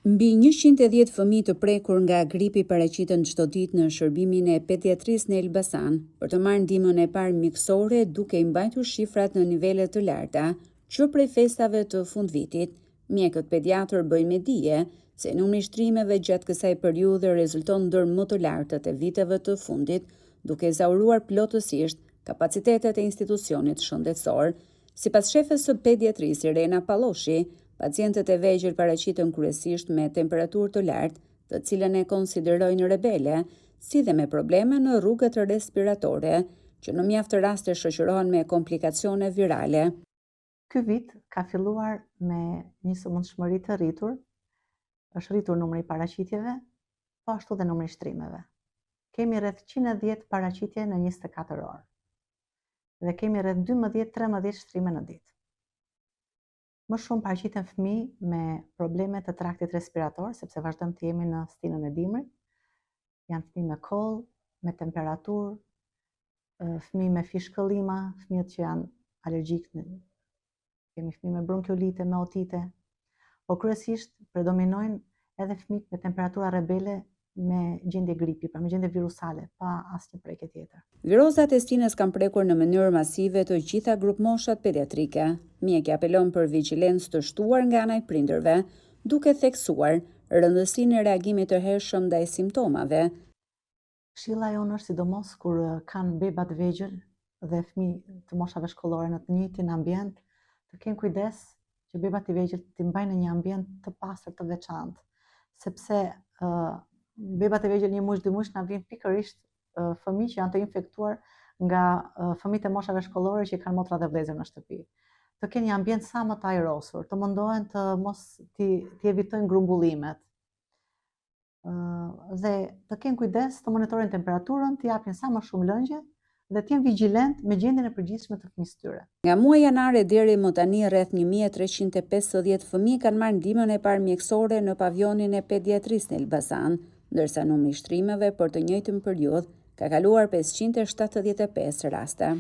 Mbi 110 fëmijë të prekur nga gripi paraqiten çdo ditë në shërbimin e pediatrisë në Elbasan për të marrë ndihmën e parë mjekësore, duke i mbajtur shifrat në nivele të larta që prej festave të fundvitit. Mjekët pediatër bëjnë me dije se numri i shtrimeve gjatë kësaj periudhe rezulton ndër më të lartët e viteve të fundit, duke zauruar plotësisht kapacitetet e institucionit shëndetësor. Sipas shefes së pediatrisë Irena Palloshi, pacientët e vegjël paraqiten kryesisht me temperaturë të lartë, të cilën e konsiderojnë rebele, si dhe me probleme në rrugët respiratore, që në mjaft raste shoqërohen me komplikacione virale. Ky vit ka filluar me një sëmundshmëri të rritur, është rritur numri i paraqitjeve, po ashtu dhe numri i shtrimeve. Kemi rreth 110 paraqitje në 24 orë dhe kemi rreth 12-13 shtrime në ditë. Më shumë paraqiten fëmijë me probleme të traktit respirator, sepse vazhdojmë të jemi në stinën e dimrit. Janë fëmijë me koll, me temperaturë, fëmijë me fishkëllima, fëmijët që janë alergjik, kemi fëmijë me bronkiolite, me otite, por kryesisht predominojnë edhe fëmijët me temperatura rebele me gjendje gripi, pra me gjendje virusale, pa asnjë prekje tjetër. Virozat e stinës kanë prekur në mënyrë masive të gjitha grup moshat pediatrike. Mjekja apelon për vigjilencë të shtuar nga ana e prindërve, duke theksuar rëndësinë e reagimit të hershëm ndaj simptomave. Këshilla jonë është sidomos kur kanë beba të vegjël dhe fëmijë të moshave shkollore në të njëjtin ambient, të kenë kujdes që bebat e vegjël të mbajnë në një ambient të pastër, të veçantë, sepse bebat e vegjël 1 muaj 2 muaj na vijnë pikërisht fëmijë që janë të infektuar nga fëmijët e moshave shkollore që kanë motra dhe vëllezër në shtëpi. Të kenë një ambient sa më të ajrosur, të mundohen të mos t'i evitojnë grumbullimet. Dhe të kenë kujdes të monitorojnë temperaturën, të japin sa më shumë lëngje dhe të jenë vigjilent me gjendjen e përgjithshme të fëmijës tyre. Nga muaji janar deri më tani rreth 1350 fëmijë kanë marrë ndihmën e parë mjekësore në pavionin e pediatrisë në Elbasan, ndërsa numri i shtrimeve për të njëjtën periudhë ka kaluar 575 raste.